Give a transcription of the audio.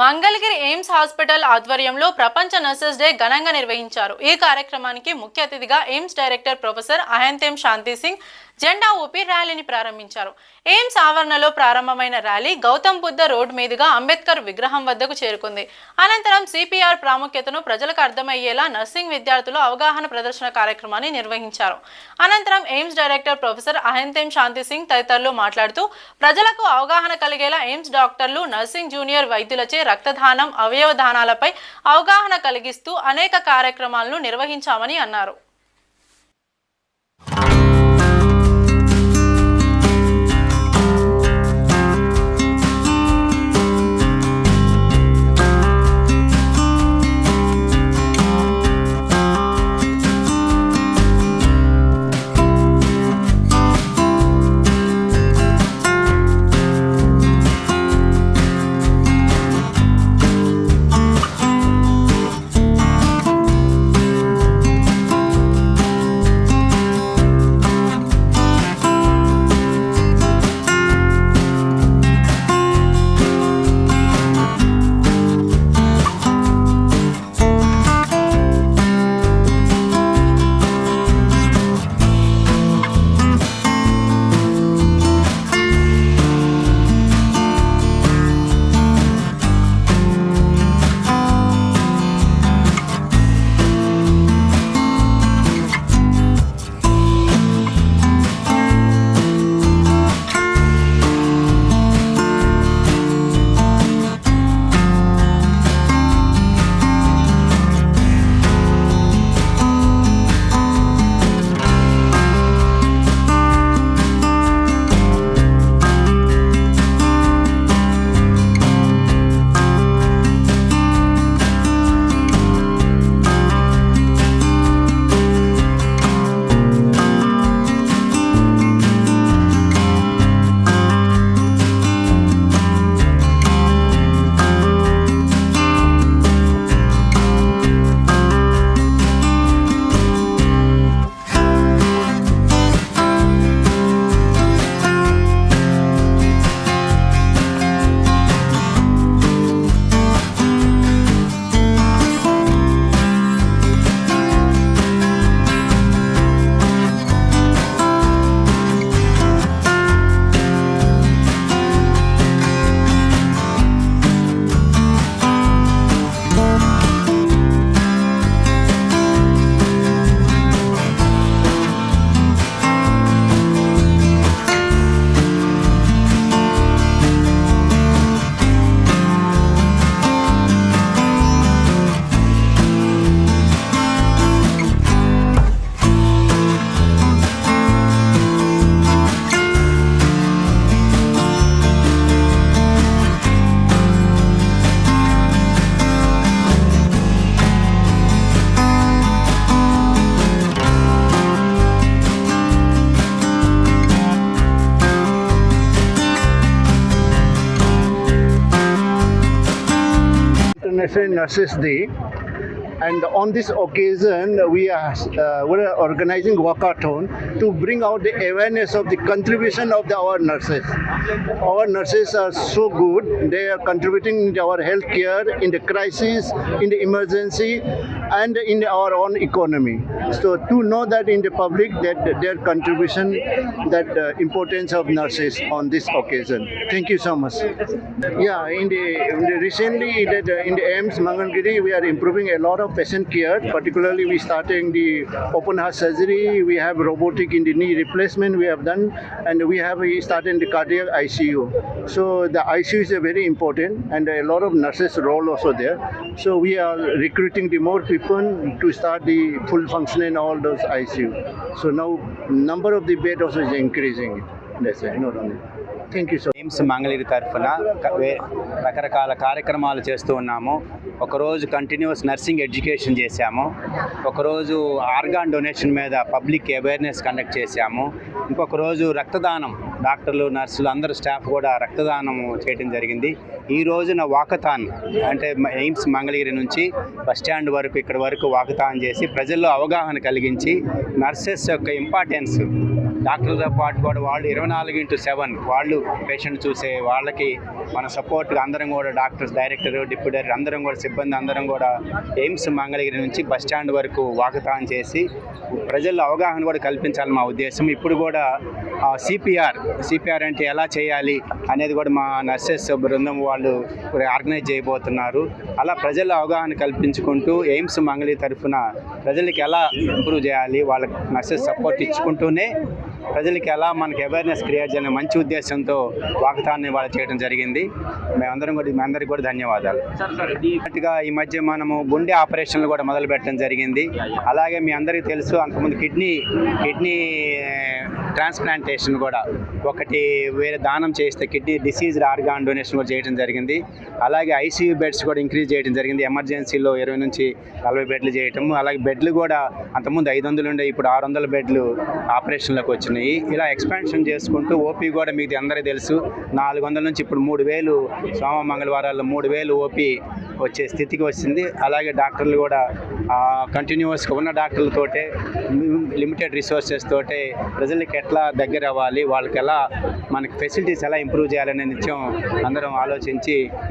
Mangalagiri AIIMS hospital ఆధ్వర్యంలో ప్రపంచ nurses day ఘనంగా నిర్వహించారు. ఈ కార్యక్రమానికి ముఖ్య అతిథిగా ఎయిమ్స్ డైరెక్టర్ ప్రొఫెసర్ అహంతేమ్ శాంతి సింగ్ జెండా ఊపి ర్యాలీని ప్రారంభించారు. ఎయిమ్స్ ఆవరణలో ప్రారంభమైన ర్యాలీ గౌతమ్ బుద్ధ రోడ్ మీదుగా అంబేద్కర్ విగ్రహం వద్దకు చేరుకుంది. అనంతరం సిపిఆర్ ప్రాముఖ్యతను ప్రజలకు అర్థమయ్యేలా నర్సింగ్ విద్యార్థులు అవగాహన ప్రదర్శన కార్యక్రమాన్ని నిర్వహించారు. అనంతరం ఎయిమ్స్ డైరెక్టర్ ప్రొఫెసర్ అహంతేమ్ శాంతి సింగ్ తదితరులు మాట్లాడుతూ ప్రజలకు అవగాహన కలిగేలా ఎయిమ్స్ డాక్టర్లు, నర్సింగ్ జూనియర్ వైద్యులచే రక్తదానం, అవయవ దానాలపై అవగాహన కలిగిస్తూ అనేక కార్యక్రమాలను నిర్వహించామని అన్నారు. International Nurses Day, and on this occasion we are organizing walkathon to bring out the awareness of the contribution of our nurses. Our nurses are so good; they are contributing to our health care in the crisis, in the emergency, and in our own economy. So to know that in the public that their contribution, that importance of nurses on this occasion. Thank you so much. Yeah, in the recently in the AIIMS Mangalgiri, we are improving a lot of patient care. Particularly, we starting the open heart surgery. We have robotic in the knee replacement we have done, and we started the cardiac ICU. So the ICU is a very important, and a lot of nurses role also there. So we are recruiting the more people to start the full function in all those ICU. So now number of the bed also is increasing. That's it. Not only. Thank you so much. AIIMS Mangalagiri తరఫున రకరకాల కార్యక్రమాలు చేస్తూ ఉన్నాము. ఒకరోజు continuous nursing education చేశాము, ఒకరోజు organ donation మీద public awareness conduct చేశాము, ఇంకొక రోజు రక్తదానం, డాక్టర్లు, నర్సులు అందరూ స్టాఫ్ కూడా రక్తదానం చేయడం జరిగింది. ఈ రోజున వాకథాన్ అంటే ఎయిమ్స్ మంగళగిరి నుంచి బస్ స్టాండ్ వరకు ఇక్కడ వరకు వాకథాన్ చేసి ప్రజల్లో అవగాహన కలిగించి నర్సెస్ యొక్క ఇంపార్టెన్స్ డాక్టర్లతో పాటు కూడా వాళ్ళు 24/7 వాళ్ళు పేషెంట్ చూసే వాళ్ళకి మన సపోర్ట్గా అందరం కూడా డాక్టర్స్, డైరెక్టర్, డిప్యూటీ డైరెక్టర్ అందరం కూడా సిబ్బంది అందరం కూడా ఎయిమ్స్ మంగళగిరి నుంచి బస్ స్టాండ్ వరకు వాకథాన్ చేసి ప్రజల్లో అవగాహన కూడా కల్పించాలని మా ఉద్దేశం. ఇప్పుడు కూడా సిపిఆర్ అంటే ఎలా చేయాలి అనేది కూడా మా నర్సెస్ బృందం వాళ్ళు ఆర్గనైజ్ చేయబోతున్నారు. అలా ప్రజల్లో అవగాహన కల్పించుకుంటూ ఎయిమ్స్ మంగళగిరి తరఫున ప్రజలకి ఎలా ఇంప్రూవ్ చేయాలి, వాళ్ళకి నర్సెస్ సపోర్ట్ ఇచ్చుకుంటూనే ప్రజలకి ఎలా మనకి అవేర్నెస్ క్రియేట్ చేయాలనే మంచి ఉద్దేశంతో వాకథాన్ని వాళ్ళు చేయడం జరిగింది. మీ అందరికీ కూడా ధన్యవాదాలు. ఈ మధ్య మనము గుండె ఆపరేషన్లు కూడా మొదలు పెట్టడం జరిగింది. అలాగే మీ అందరికీ తెలుసు, అంతకుముందు కిడ్నీ ట్రాన్స్ప్లాంటేషన్ కూడా ఒకటి వేరే దానం చేస్తే కిడ్నీ డిసీజ్డ్ ఆర్గాన్ డొనేషన్ కూడా చేయడం జరిగింది. అలాగే ఐసీయూ బెడ్స్ కూడా ఇంక్రీజ్ చేయడం జరిగింది. ఎమర్జెన్సీలో 20 నుంచి 40 బెడ్లు చేయటము. అలాగే బెడ్లు కూడా అంతకుముందు 500 ఉండే ఇప్పుడు 600 బెడ్లు ఆపరేషన్లోకి వచ్చినాయి. ఇలా ఎక్స్పాన్షన్ చేసుకుంటూ ఓపీ కూడా మీకు అందరికీ తెలుసు 400 నుంచి ఇప్పుడు 3000 సోమ మంగళవారాల్లో 3000 ఓపీ వచ్చే స్థితికి వచ్చింది. అలాగే డాక్టర్లు కూడా కంటిన్యూస్గా ఉన్న డాక్టర్లతోటే లిమిటెడ్ రిసోర్సెస్ తోటే ప్రజలకి ఎట్లా దగ్గర అవ్వాలి, వాళ్ళకి ఎలా మనకి ఫెసిలిటీస్ ఎలా ఇంప్రూవ్ చేయాలనే నిత్యం అందరం ఆలోచించి